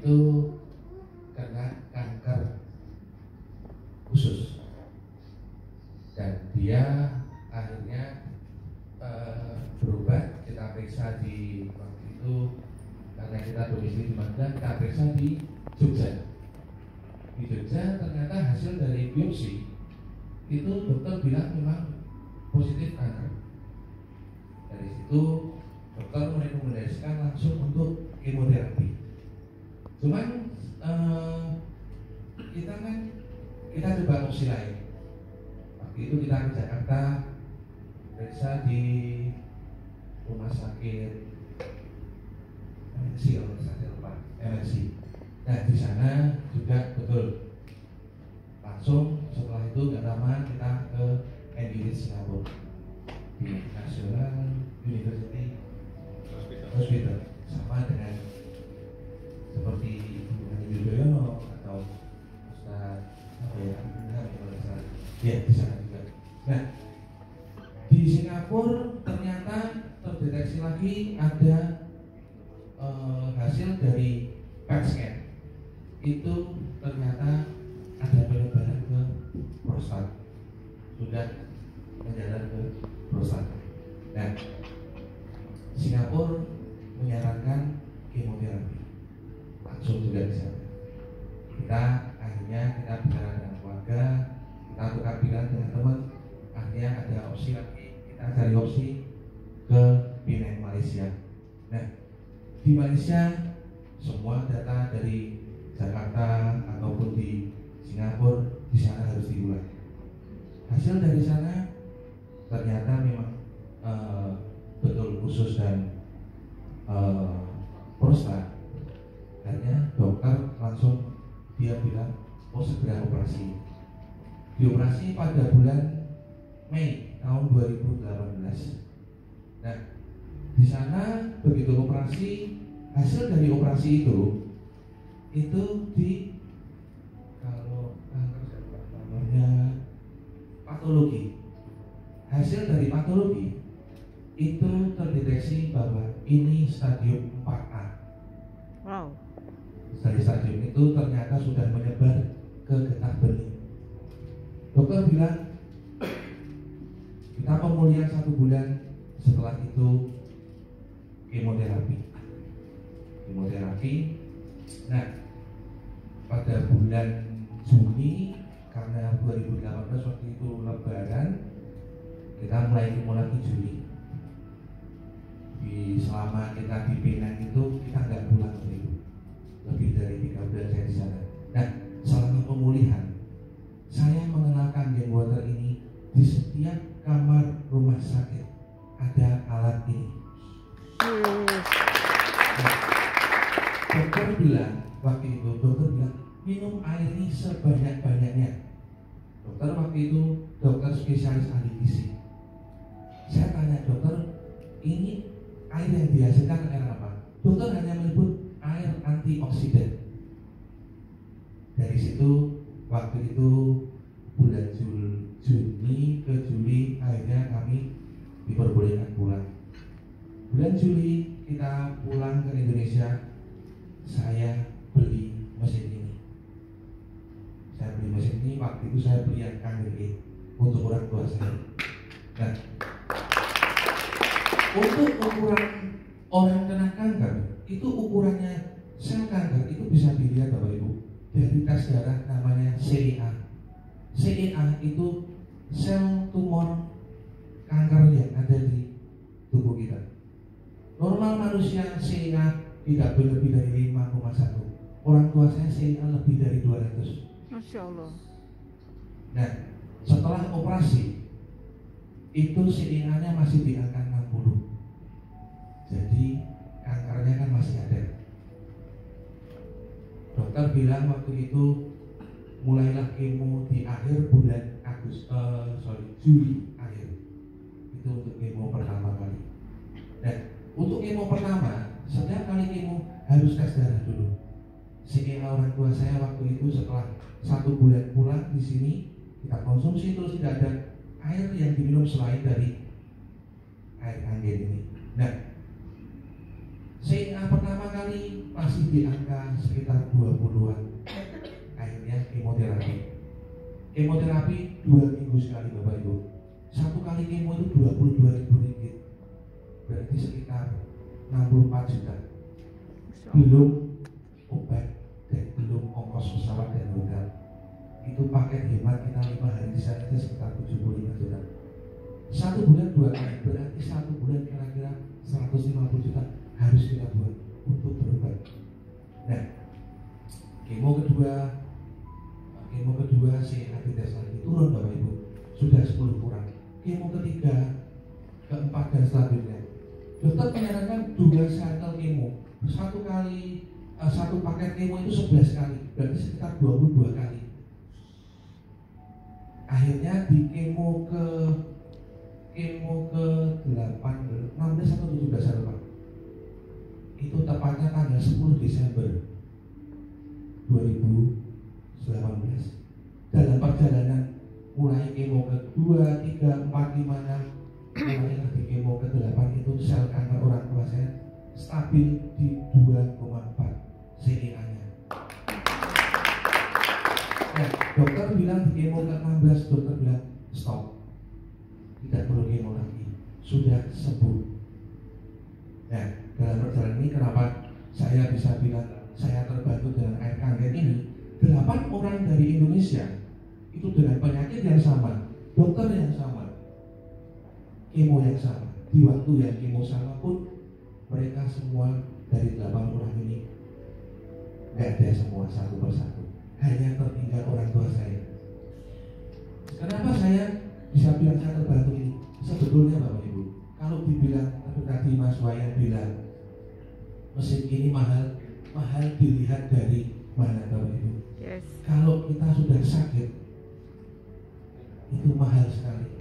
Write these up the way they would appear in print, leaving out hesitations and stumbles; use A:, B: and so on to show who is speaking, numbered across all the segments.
A: itu kena kanker usus dan dia akhirnya berobat. Kita periksa di waktu itu karena kita domisili di Magelang, kita periksa di Jogja. Di Jogja ternyata hasil dari biopsi itu dokter bilang memang positif kanker. Dari situ dokter merekomendasikan langsung untuk kemoterapi. Cuman kita coba opsi lain. Waktu itu kita ke Jakarta, periksa di rumah sakit MNC, kalau saya lupa MNC. Nah di sana juga betul. Langsung setelah itu nggak lama kita ke NUI Singapura di National University Hospital, sama dengan seperti Ibu Yudhoyono atau Ustaz ya di sana juga. Nah di Singapura ternyata terdeteksi lagi ada hasil dari PET scan, itu ternyata ada penyebaran ke prostat, sudah menjalar ke prostat. Nah Singapura menyarankan kemoterapi langsung juga di sana. Kita akhirnya kita bicara dengan keluarga, kita tukar pikiran dengan teman, akhirnya ada opsi lagi, kita cari opsi ke Penang, Malaysia. Nah di Malaysia semua data dari Jakarta ataupun di Singapura di sana harus diulang. Hasil dari sana ternyata memang betul usus dan prostat. Akhirnya dokter langsung dia bilang segera operasi. Dioperasi pada bulan Mei tahun 2018. Nah di sana begitu operasi, hasil dari operasi itu di kalau namanya patologi. Hasil dari patologi itu terdeteksi bahwa ini stadium 4A.
B: Wow.
A: Dari stadium itu ternyata sudah menyebar ke getah bening. Dokter bilang kita pemulihan 1 bulan, setelah itu kemoterapi. Nah pada bulan Juni karena 2018 waktu itu Lebaran, kita mulai kemo lagi Juli. Selama kita di Penang itu kita nggak pulang itu lebih dari 3 bulan saya di sana. Nah selama pemulihan saya mengenalkan Gang Water ini di setiap kamar rumah sakit ada alat ini. Dokter bilang waktu itu, minum air ini sebanyak-banyaknya. Dokter waktu itu dokter spesialis ahli gizi. Saya tanya dokter, ini air yang dihasilkan air apa? Dokter hanya menyebut air antioksidan. Dari situ waktu itu bulan Juni ke Juli akhirnya kami diperbolehkan pulang. Bulan Juli kita pulang ke Indonesia. Saya beli mesin ini. Waktu itu saya beli yang KGE untuk orang tua saya. Nah, untuk ukuran orang kena kanker itu ukurannya sel kanker itu bisa dilihat Bapak Ibu dari tes darah namanya CEA. CEA itu sel tumor kanker yang ada di tubuh kita. Normal manusia CEA tidak lebih dari 5,1. Orang tua saya CEA lebih dari 200.
B: Masya Allah.
A: Nah, setelah operasi itu CEA-nya masih di angka 60. Jadi kankernya kan masih ada. Dokter bilang waktu itu mulailah kemo di akhir bulan Juli akhir. Itu untuk kemo pertama kali. Dan untuk kemo pertama, setiap kali kemo harus tes darah dulu. CEA orang tua saya waktu itu setelah 1 bulan pulang di sini kita konsumsi terus tidak ada air yang diminum selain dari air angin ini. Nah, CEA pertama kali masih di angka sekitar keperluan. Akhirnya kemoterapi. Kemoterapi 2 minggu sekali Bapak Ibu. Satu kali kemo itu 22.000 ringgit. Berarti sekitar 64 juta. Belum obat dan belum ongkos pesawat dan hotel. Itu paket hemat kita 5 hari di sana aja sekitar 75 juta. 1 bulan 2 kali, berarti 1 bulan kira-kira 150 juta harus kita buat untuk berobat. Nah, kemo kedua si aktivitas lagi turun Bapak Ibu, sudah 10 kurang. Kemo ketiga, keempat dan selanjutnya. Dokter menyarankan 2 cycle kemo. Satu paket kemo itu 11 kali, berarti sekitar 22 kali. Akhirnya di kemo ke 16 atau 17 Pak. Itu tepatnya tanggal 10 Desember 2018. Dalam perjalanan mulai kemo ke-2, 3, 4, 5, 6, mulai di kemo ke-8 itu sel kanker orang tua saya stabil di 2,4 CEA-nya. Nah, dokter bilang di kemo ke-16, dokter bilang stop, tidak perlu kemo lagi, sudah sembuh. Nah, dalam perjalanan ini kenapa saya bisa bilang saya terbantu dengan air kangen ini? 8 orang dari Indonesia itu dengan penyakit yang sama, dokter yang sama, kemo yang sama, di waktu yang kemo sama pun mereka semua dari 8 orang ini nggak ada semua satu persatu, hanya tertinggal orang tua saya. Kenapa saya bisa bilang saya terbantu ini? Sebetulnya Bapak Ibu, kalau dibilang tadi Mas Wayan bilang mesin ini mahal dilihat dari mana Bapak Ibu?
B: Yes.
A: Kalau kita sudah sakit itu mahal sekali.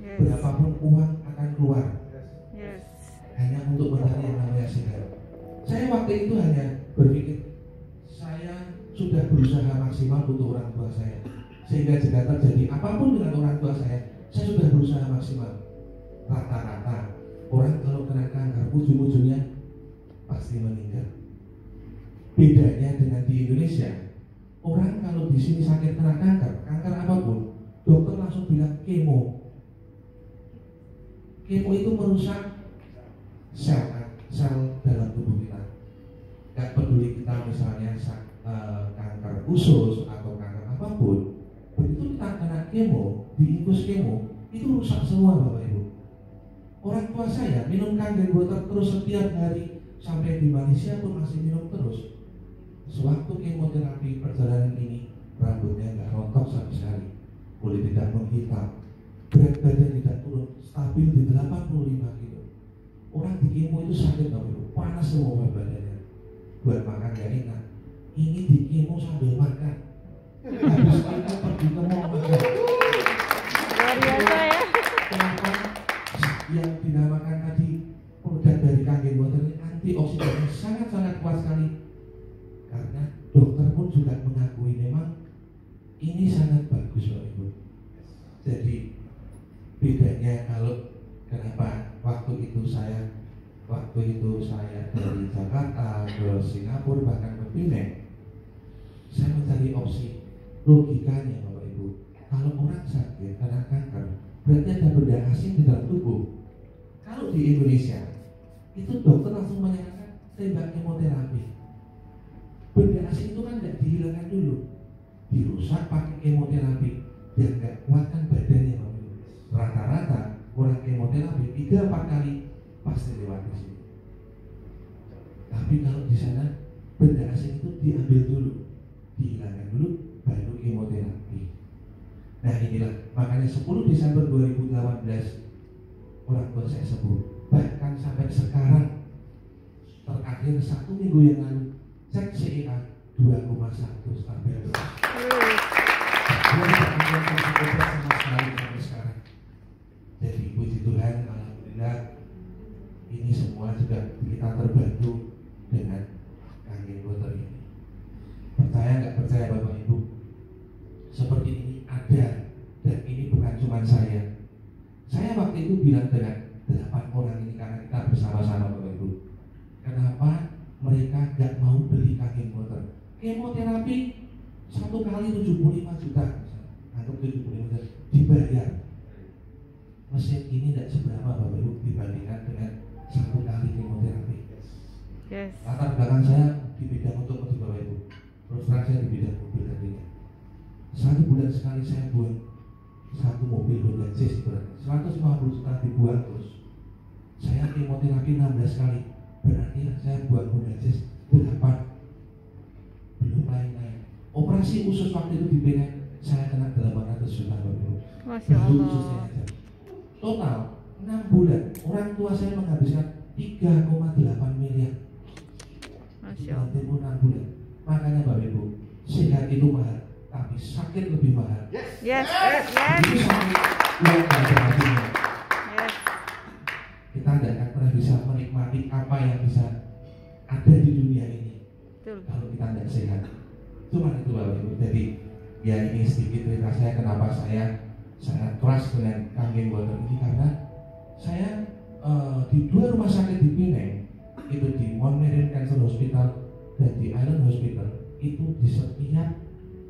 B: Yes.
A: Berapapun uang akan keluar.
B: Yes.
A: Hanya untuk mencari yang namanya sehat. Saya waktu itu hanya berpikir saya sudah berusaha maksimal untuk orang tua saya, sehingga jika terjadi apapun dengan orang tua saya sudah berusaha maksimal. Rata-rata orang kalau kena kanker ujung-ujungnya pasti meninggal. Bedanya dengan di Indonesia, orang kalau di sini sakit kena kanker apapun, dokter langsung bilang kemo. Kemo itu merusak sel dalam tubuh kita. Gak peduli kita misalnya kanker usus atau kanker apapun, begitu kita kena kemo, diinfus kemo, itu rusak semua Bapak Ibu. Orang tua saya minum kangen water terus setiap hari, sampai di Malaysia pun masih minum terus. Sewaktu kemoterapi perjalanan ini, rambutnya nggak rontok sama sekali, kulit tidak menghitam, berat badan tidak turun, stabil di 85 kilo. Orang di kemo itu sakit Bapak Ibu, panas semua badannya, buat makan gak enak. Ini di kemo sambil makan, habis kemo pergi ke mall makan.
B: Luar biasa ya.
A: Kenapa yang dinamakan tadi produk dari kangen water ini antioksidannya sangat-sangat kuat sekali? Karena dokter pun juga mengakui memang ini sangat bagus Bapak Ibu. Jadi bedanya kalau kenapa waktu itu saya dari Jakarta ke Singapura bahkan ke Penang, saya mencari opsi logikanya Bapak Ibu. Kalau orang sakit karena kanker, berarti ada benda asing di dalam tubuh. Kalau di Indonesia itu dokter langsung menyarankan tembak kemoterapi. Benda asing itu kan tidak dihilangkan dulu, dirusak pakai kemoterapi, biar nggak kuatkan badannya. Rata-rata orang kemoterapi 3-4 kali pasti lewat di sini. Tapi kalau di sana benda asing itu diambil dulu, dihilangkan dulu, baru kemoterapi. Nah inilah makanya 10 Desember 2018 orang tua saya sembuh. Bahkan sampai sekarang, terakhir 1 minggu yang lalu cek CEA 2,1 stabil. Sama sekali sampai sekarang. Jadi puji Tuhan, alhamdulillah ini semua juga kita terbantu dengan kangen water ini. Percaya nggak percaya Bapak Ibu, seperti ini ada, dan ini bukan cuma saya. Saya waktu itu bilang dengan 8 orang ini karena kita bersama-sama Bapak Ibu. Kenapa mereka nggak mau beli kangen water? kemoterapi 1 kali 75 juta, anggap 75 juta dibayar. Mesin ini tidak seberapa Bapak Ibu dibandingkan dengan 1 kali kemoterapi.
B: Yes.
A: Latar belakang saya di bidang otomotif Bapak Ibu. Terus terang saya di bidang mobil tadinya. 1 bulan sekali saya buang 1 mobil Honda Jazz berarti 150 juta dibuang terus. Saya kemoterapi 16 kali, berarti saya buang Honda Jazz 8. Belum lain-lain. Operasi usus waktu itu di Penang saya kena 800 juta Bapak Ibu.
B: Masya
A: Baru
B: Allah.
A: ususnya aja. Total 6 bulan orang tua saya menghabiskan 3,8 miliar.
B: Masya Allah.
A: Tempo 6 bulan. Makanya Bapak Ibu, sehat itu mahal, tapi sakit lebih mahal.
B: Yes. Yes. Yes.
A: Itu sakit yang tidak ada artinya.
B: Yes.
A: Kita tidak akan pernah bisa menikmati apa yang bisa ada di dunia ini
B: Betul.
A: kalau kita tidak sehat. Cuma itu Bapak Ibu. Jadi ya ini sedikit cerita saya kenapa saya sangat keras dengan Kangen Water ini, karena saya di 2 rumah sakit di Penang, itu di Mount Marion Cancer Hospital dan di Island Hospital, itu di setiap,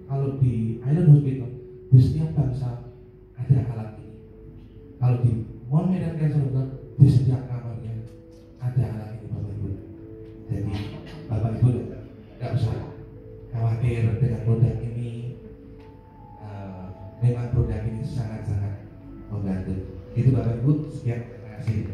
A: kalau di Island Hospital di setiap bangsa ada alat ini. Kalau di Mount Marion Cancer Hospital di setiap kamarnya ada alat ini Bapak Ibu. Jadi Bapak Ibu tidak usah khawatir dengan produk ini. Memang produk ini sangat-sangat membantu. Itu Bapak Ibu, sekian, terima kasih.